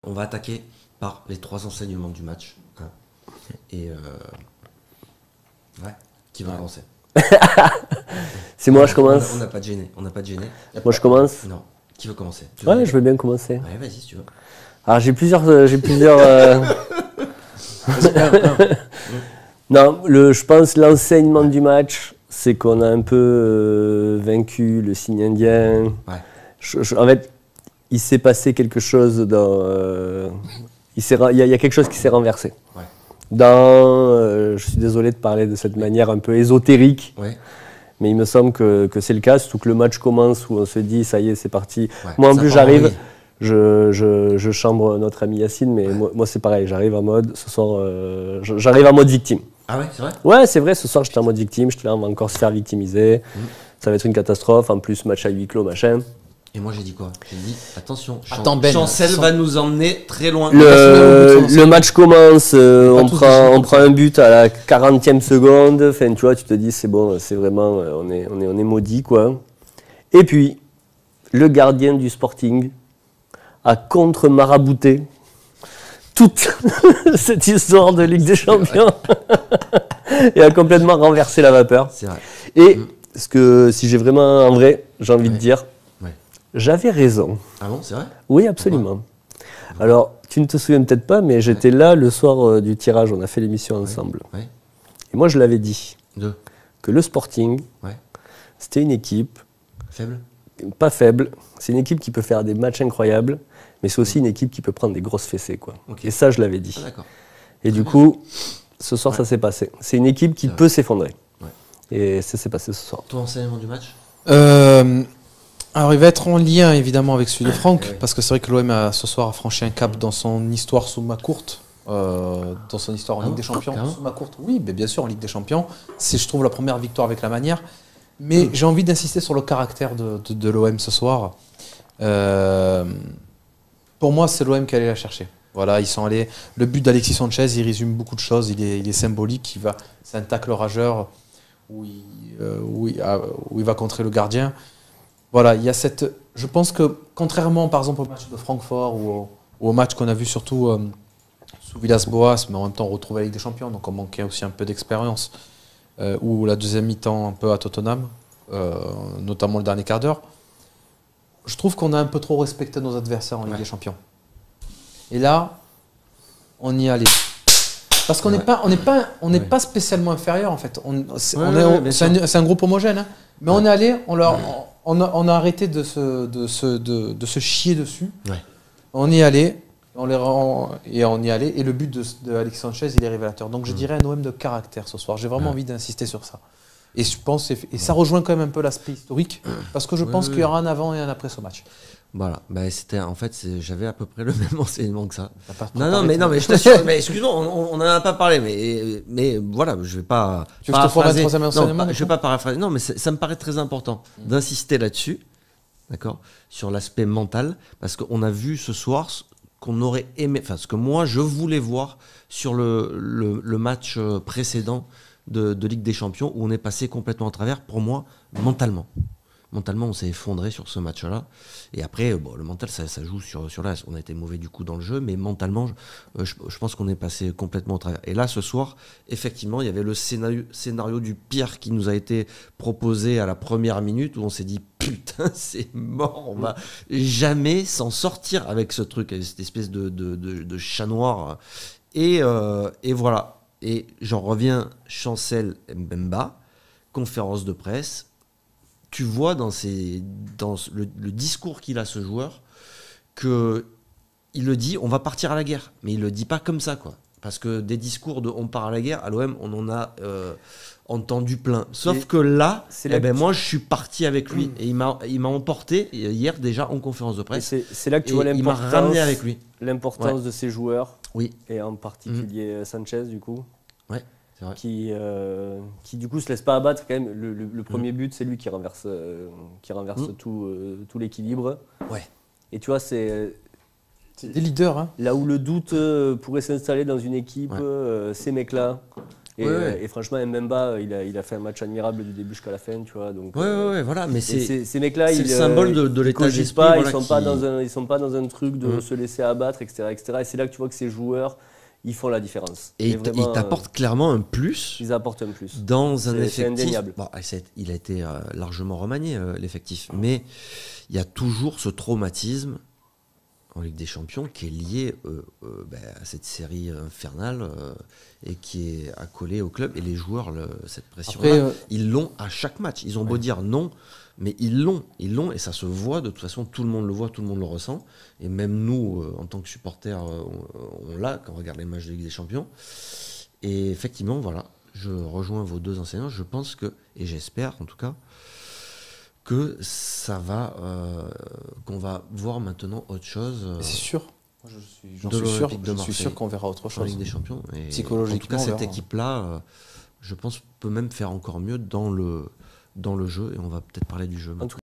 on va attaquer par les 3 enseignements du match. Hein. Et qui va avancer? C'est moi, je commence. On n'a pas de gêné. Moi, je commence. Non. Qui veut commencer? Ouais, je veux bien commencer. Ouais, vas-y si tu veux. Alors, j'ai plusieurs. Non, je pense l'enseignement du match, c'est qu'on a un peu vaincu le signe indien. Ouais. En fait, il s'est passé quelque chose dans. Il y a quelque chose qui s'est renversé. Ouais. Je suis désolé de parler de cette manière un peu ésotérique. Ouais. Mais il me semble que c'est le cas, surtout que le match commence où on se dit ça y est, c'est parti. Ouais, moi en plus j'arrive, oui. je chambre notre ami Yacine, mais moi c'est pareil, j'arrive en mode, ce soir, j'arrive en mode victime. Ah ouais, c'est vrai? Ouais, c'est vrai, ce soir j'étais en mode victime, j'étais là, on va encore se faire victimiser, ça va être une catastrophe, en plus match à huis clos, machin. Et moi j'ai dit quoi? J'ai dit attention, Ben, Chancel va nous emmener très loin. Le match commence, on prend un but à la 40e seconde, enfin tu vois, tu te dis c'est bon, c'est vraiment, on est maudit quoi. Et puis, le gardien du Sporting a contre-marabouté toute cette histoire de Ligue des Champions et a complètement renversé la vapeur. C'est vrai. Et si j'ai vraiment en vrai, j'ai envie de dire, j'avais raison. Ah bon, c'est vrai? Oui, absolument. Alors, tu ne te souviens peut-être pas, mais j'étais là le soir du tirage, on a fait l'émission ensemble. Ouais. Et moi, je l'avais dit que le Sporting, ouais. C'était une équipe... Faible? Pas faible. C'est une équipe qui peut faire des matchs incroyables, mais c'est aussi une équipe qui peut prendre des grosses fessées, quoi. Okay. Et ça, je l'avais dit. Ah, d'accord. Et du coup, ce soir, ça s'est passé. C'est une équipe qui peut s'effondrer. Ouais. Et ça s'est passé ce soir. Ton enseignement du match? Alors, il va être en lien évidemment avec celui de Franck, parce que c'est vrai que l'OM ce soir a franchi un cap dans son histoire sous ma courte, dans son histoire en Ligue des Champions. Sous ma courte, oui, mais bien sûr en Ligue des Champions. C'est, je trouve, la première victoire avec la manière. Mais j'ai envie d'insister sur le caractère de l'OM ce soir. Pour moi, c'est l'OM qui allait la chercher. Voilà, ils sont allés. Le but d'Alexis Sanchez, il résume beaucoup de choses. Il est symbolique. C'est un tacle rageur où il va contrer le gardien. Voilà, il y a cette. Je pense que contrairement, par exemple, au match de Francfort ou au match qu'on a vu surtout sous Villas-Boas, mais en même temps on retrouvait la Ligue des Champions, donc on manquait aussi un peu d'expérience. Ou la deuxième mi-temps un peu à Tottenham, notamment le dernier quart d'heure. Je trouve qu'on a un peu trop respecté nos adversaires en Ligue des Champions. Et là, on y allait. Parce qu'on n'est pas spécialement inférieur en fait. C'est un groupe homogène, hein. Mais on est allé, on a arrêté de se chier dessus. Ouais. On y allait. On y allait. Et le but de Alexis Sanchez, il est révélateur. Donc je dirais un OM de caractère ce soir. J'ai vraiment envie d'insister sur ça. Et je pense, et ça rejoint quand même un peu l'aspect historique, parce que je pense qu'il y aura un avant et un après ce match. Voilà, bah, j'avais à peu près le même enseignement que ça. Non, mais je t'assure, mais excuse-moi, on n'en a pas parlé, mais voilà, je vais pas. Tu veux que je te fasse un troisième enseignement? Je vais pas paraphraser. Non, mais ça me paraît très important d'insister là-dessus, d'accord, sur l'aspect mental, parce qu'on a vu ce soir qu'on aurait aimé, enfin ce que moi je voulais voir sur le match précédent de Ligue des Champions où on est passé complètement à travers, pour moi, mentalement. Mentalement, on s'est effondré sur ce match-là. Et après, le mental, ça joue sur là. On a été mauvais du coup dans le jeu, mais mentalement, je pense qu'on est passé complètement au travers. Et là, ce soir, effectivement, il y avait le scénario du pire qui nous a été proposé à la première minute, où on s'est dit, putain, c'est mort, on va jamais s'en sortir avec ce truc, avec cette espèce de chat noir. Et voilà. Et j'en reviens, Chancel Mbemba, conférence de presse. Tu vois dans le discours qu'il a, ce joueur, qu'il le dit, on va partir à la guerre. Mais il ne le dit pas comme ça, quoi. Parce que des discours de on part à la guerre, à l'OM, on en a entendu plein. Sauf que là, moi, je suis parti avec lui. Et il m'a emporté hier déjà en conférence de presse. C'est là que tu vois l'importance, il m'a ramené avec lui. L'importance de ces joueurs. Oui. Et en particulier Sanchez, du coup. Ouais. C'est vrai. Qui du coup se laisse pas abattre quand même. Le premier but, c'est lui qui renverse tout l'équilibre. Ouais. Et tu vois, c'est des leaders, hein. Là où le doute pourrait s'installer dans une équipe, ces mecs-là, Et franchement, Mbemba, il a fait un match admirable du début jusqu'à la fin, tu vois. Donc, Ouais, voilà, mais ces mecs-là, c'est le symbole de l'état cogitent d'esprit. pas, Voilà, ils sont pas dans un truc de se laisser abattre, etc., etc. Et c'est là que tu vois que ces joueurs, ils font la différence. Et ils t'apportent clairement un plus. Ils apportent un plus. Dans un effectif. Indéniable. Bon, il a été largement remanié, l'effectif. Mais il y a toujours ce traumatisme en Ligue des Champions qui est lié à cette série infernale et qui est accolée au club. Et les joueurs, cette pression-là, ils l'ont à chaque match. Ils ont beau dire non, mais ils l'ont, et ça se voit. De toute façon, tout le monde le voit, tout le monde le ressent. Et même nous, en tant que supporters, on l'a quand on regarde les matchs de Ligue des Champions. Et effectivement, voilà, je rejoins vos deux enseignants. Je pense que, et j'espère en tout cas, que ça va, qu'on va voir maintenant autre chose. C'est sûr. Je suis sûr qu'on verra autre chose. En Ligue des Champions. Et psychologiquement, en tout cas, cette équipe-là, je pense, peut même faire encore mieux dans le jeu. Et on va peut-être parler du jeu.